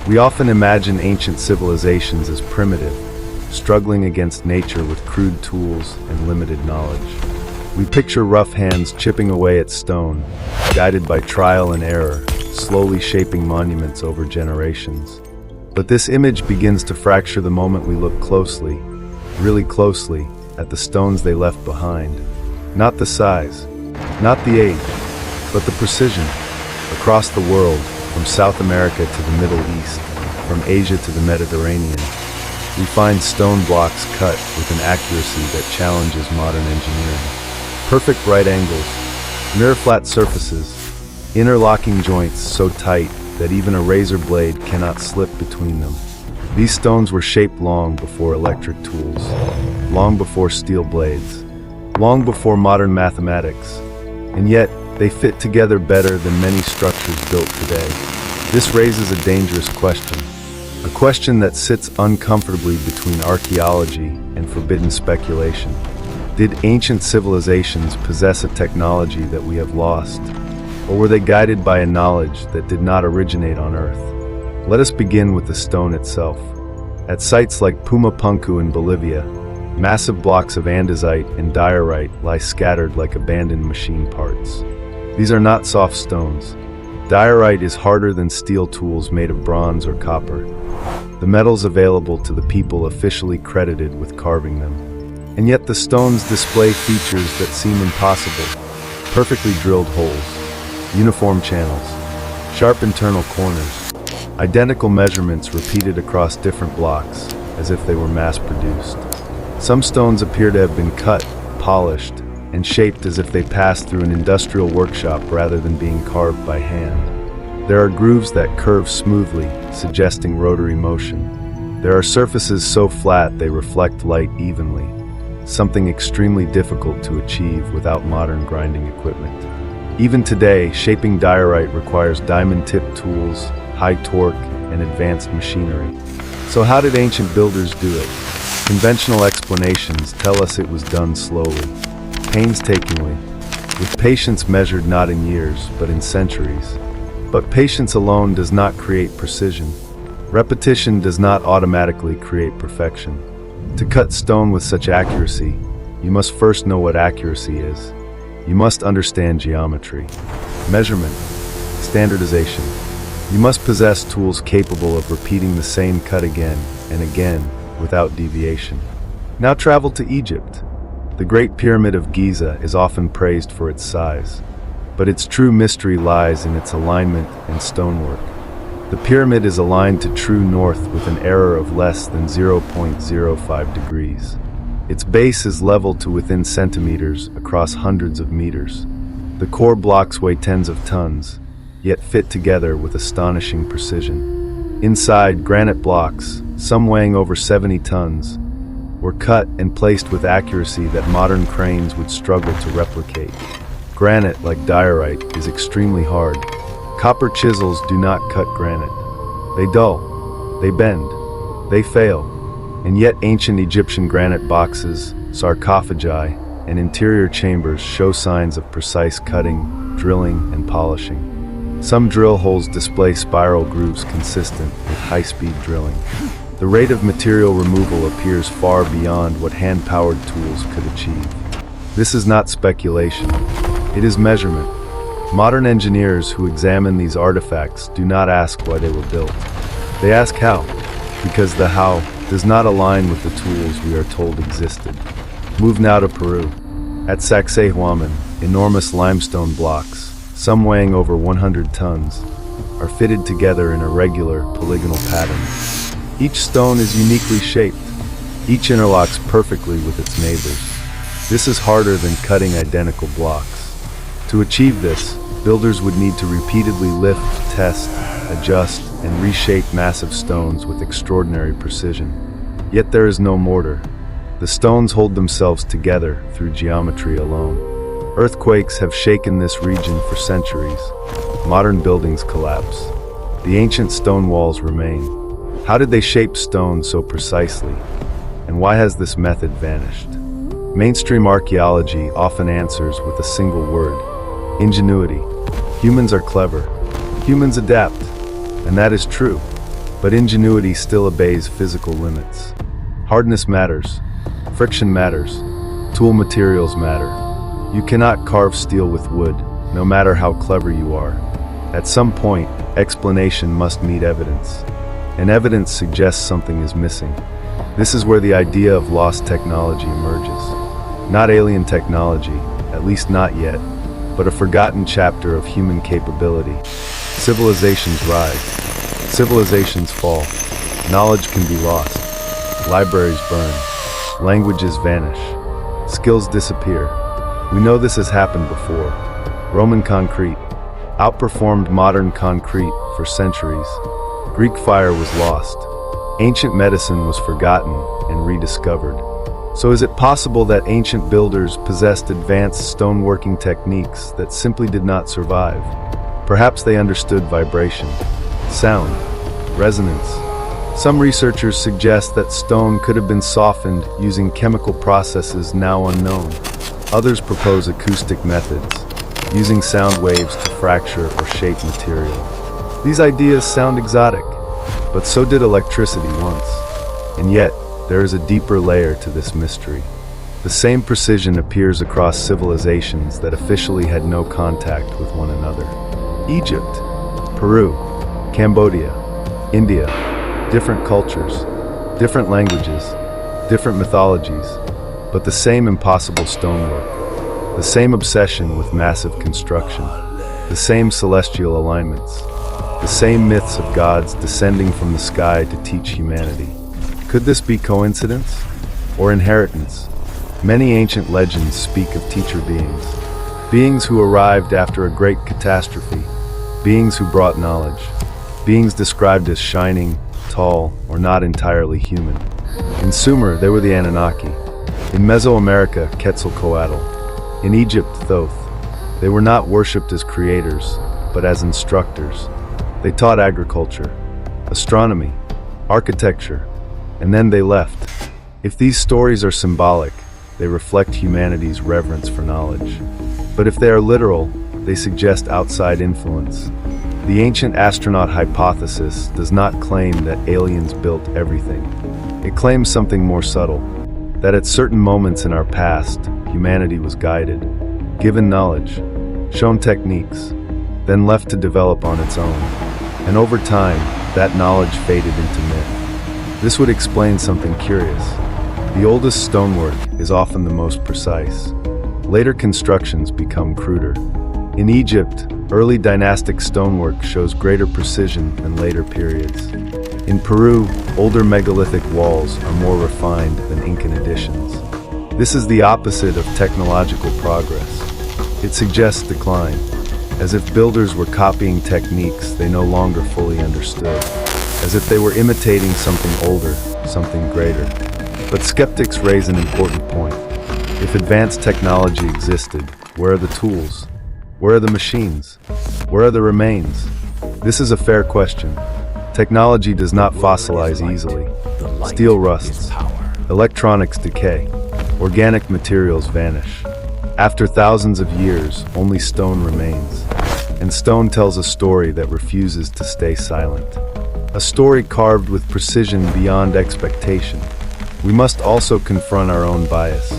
We often imagine ancient civilizations as primitive, struggling against nature with crude tools and limited knowledge. We picture rough hands chipping away at stone, guided by trial and error, slowly shaping monuments over generations. But this image begins to fracture the moment we look closely, really closely, at the stones they left behind. Not the size, not the age, but the precision. Across the world, from South America to the Middle East, from Asia to the Mediterranean, we find stone blocks cut with an accuracy that challenges modern engineering. Perfect right angles, mirror-flat surfaces, interlocking joints so tight that even a razor blade cannot slip between them. These stones were shaped long before electric tools, long before steel blades, long before modern mathematics, and yet they fit together better than many structures built today. This raises a dangerous question, a question that sits uncomfortably between archaeology and forbidden speculation. Did ancient civilizations possess a technology that we have lost, or were they guided by a knowledge that did not originate on Earth? Let us begin with the stone itself. At sites like Puma Punku in Bolivia, massive blocks of andesite and diorite lie scattered like abandoned machine parts. These are not soft stones. Diorite is harder than steel tools made of bronze or copper, the metals available to the people officially credited with carving them. And yet the stones display features that seem impossible. Perfectly drilled holes, uniform channels, sharp internal corners, identical measurements repeated across different blocks, as if they were mass-produced. Some stones appear to have been cut, polished, and shaped as if they passed through an industrial workshop rather than being carved by hand. There are grooves that curve smoothly, suggesting rotary motion. There are surfaces so flat they reflect light evenly, something extremely difficult to achieve without modern grinding equipment. Even today, shaping diorite requires diamond-tipped tools, high torque, and advanced machinery. So how did ancient builders do it? Conventional explanations tell us it was done slowly, painstakingly, with patience measured not in years, but in centuries. But patience alone does not create precision. Repetition does not automatically create perfection. To cut stone with such accuracy, you must first know what accuracy is. You must understand geometry, measurement, standardization. You must possess tools capable of repeating the same cut again and again without deviation. Now travel to Egypt. The Great Pyramid of Giza is often praised for its size, but its true mystery lies in its alignment and stonework. The pyramid is aligned to true north with an error of less than 0.05 degrees. Its base is level to within centimeters across hundreds of meters. The core blocks weigh tens of tons, yet fit together with astonishing precision. Inside, granite blocks, some weighing over 70 tons, were cut and placed with accuracy that modern cranes would struggle to replicate. Granite, like diorite, is extremely hard. Copper chisels do not cut granite. They dull, they bend, they fail. And yet ancient Egyptian granite boxes, sarcophagi, and interior chambers show signs of precise cutting, drilling, and polishing. Some drill holes display spiral grooves consistent with high-speed drilling. The rate of material removal appears far beyond what hand-powered tools could achieve. This is not speculation. It is measurement. Modern engineers who examine these artifacts do not ask why they were built. They ask how, because the how does not align with the tools we are told existed. Move now to Peru. At Sacsayhuamán, enormous limestone blocks, some weighing over 100 tons, are fitted together in a regular, polygonal pattern. Each stone is uniquely shaped. Each interlocks perfectly with its neighbors. This is harder than cutting identical blocks. To achieve this, builders would need to repeatedly lift, test, adjust, and reshape massive stones with extraordinary precision. Yet there is no mortar. The stones hold themselves together through geometry alone. Earthquakes have shaken this region for centuries. Modern buildings collapse. The ancient stone walls remain. How did they shape stone so precisely? And why has this method vanished? Mainstream archaeology often answers with a single word: ingenuity. Humans are clever. Humans adapt. And that is true. but ingenuity still obeys physical limits. Hardness matters, friction matters, tool materials matter. You cannot carve steel with wood, no matter how clever you are. At some point, explanation must meet evidence, and evidence suggests something is missing. This is where the idea of lost technology emerges. Not alien technology, at least not yet, but a forgotten chapter of human capability. Civilizations rise. Civilizations fall. Knowledge can be lost. Libraries burn. Languages vanish. Skills disappear. We know this has happened before. Roman concrete outperformed modern concrete for centuries. Greek fire was lost. Ancient medicine was forgotten and rediscovered. So is it possible that ancient builders possessed advanced stoneworking techniques that simply did not survive? Perhaps they understood vibration, sound, resonance. Some researchers suggest that stone could have been softened using chemical processes now unknown. Others propose acoustic methods, using sound waves to fracture or shape material. These ideas sound exotic, but so did electricity once. And yet, there is a deeper layer to this mystery. The same precision appears across civilizations that officially had no contact with one another. Egypt, Peru, Cambodia, India, different cultures, different languages, different mythologies, but the same impossible stonework, the same obsession with massive construction, the same celestial alignments, the same myths of gods descending from the sky to teach humanity. Could this be coincidence or inheritance? Many ancient legends speak of teacher beings, beings who arrived after a great catastrophe, beings who brought knowledge, beings described as shining, tall, or not entirely human. In Sumer, they were the Anunnaki. In Mesoamerica, Quetzalcoatl. In Egypt, Thoth. They were not worshipped as creators, but as instructors. They taught agriculture, astronomy, architecture, and then they left. If these stories are symbolic, they reflect humanity's reverence for knowledge. But if they are literal, they suggest outside influence. The ancient astronaut hypothesis does not claim that aliens built everything. It claims something more subtle, that at certain moments in our past, humanity was guided, given knowledge, shown techniques, then left to develop on its own. And over time, that knowledge faded into myth. This would explain something curious. The oldest stonework is often the most precise. Later constructions become cruder. In Egypt, early dynastic stonework shows greater precision than later periods. In Peru, older megalithic walls are more refined than Incan additions. This is the opposite of technological progress. It suggests decline, as if builders were copying techniques they no longer fully understood, as if they were imitating something older, something greater. But skeptics raise an important point. If advanced technology existed, where are the tools? Where are the machines? Where are the remains? This is a fair question. Technology does not fossilize easily. Steel rusts. Electronics decay. Organic materials vanish. After thousands of years, only stone remains. And stone tells a story that refuses to stay silent. A story carved with precision beyond expectation. We must also confront our own bias.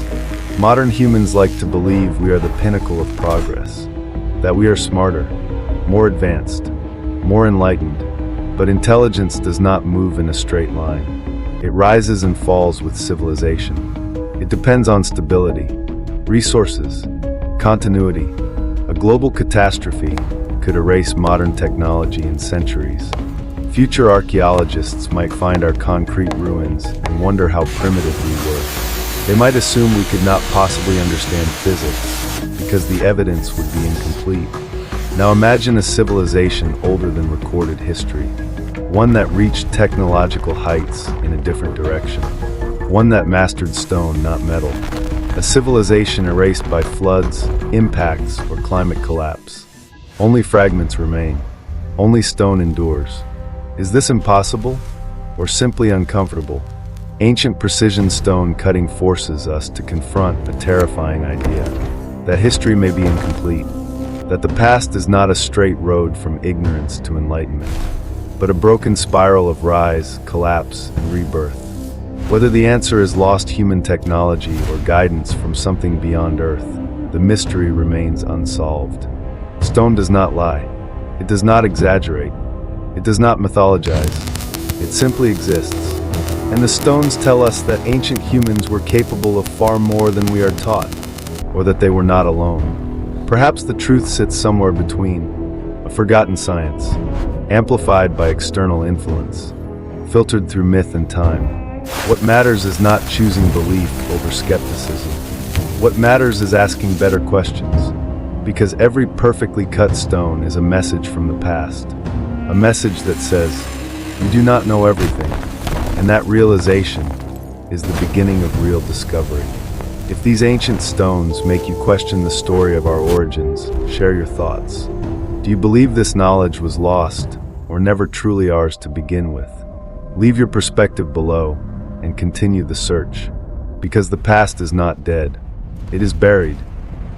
Modern humans like to believe we are the pinnacle of progress, that we are smarter, more advanced, more enlightened. But intelligence does not move in a straight line. It rises and falls with civilization. It depends on stability, resources, continuity. A global catastrophe could erase modern technology in centuries. Future archaeologists might find our concrete ruins and wonder how primitive we were. They might assume we could not possibly understand physics because the evidence would be incomplete. Now imagine a civilization older than recorded history, one that reached technological heights in a different direction, one that mastered stone, not metal, a civilization erased by floods, impacts, or climate collapse. Only fragments remain, only stone endures. Is this impossible, or simply uncomfortable? Ancient precision stone cutting forces us to confront a terrifying idea, that history may be incomplete, that the past is not a straight road from ignorance to enlightenment. but a broken spiral of rise, collapse, and rebirth. Whether the answer is lost human technology or guidance from something beyond Earth, the mystery remains unsolved. Stone does not lie. It does not exaggerate. It does not mythologize. It simply exists. And the stones tell us that ancient humans were capable of far more than we are taught, or that they were not alone. Perhaps the truth sits somewhere between, a forgotten science, amplified by external influence, filtered through myth and time. What matters is not choosing belief over skepticism. What matters is asking better questions, because every perfectly cut stone is a message from the past, a message that says, you do not know everything, and that realization is the beginning of real discovery. If these ancient stones make you question the story of our origins, share your thoughts. Do you believe this knowledge was lost or never truly ours to begin with? Leave your perspective below and continue the search, because the past is not dead. It is buried,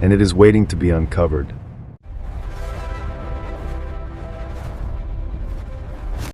and it is waiting to be uncovered.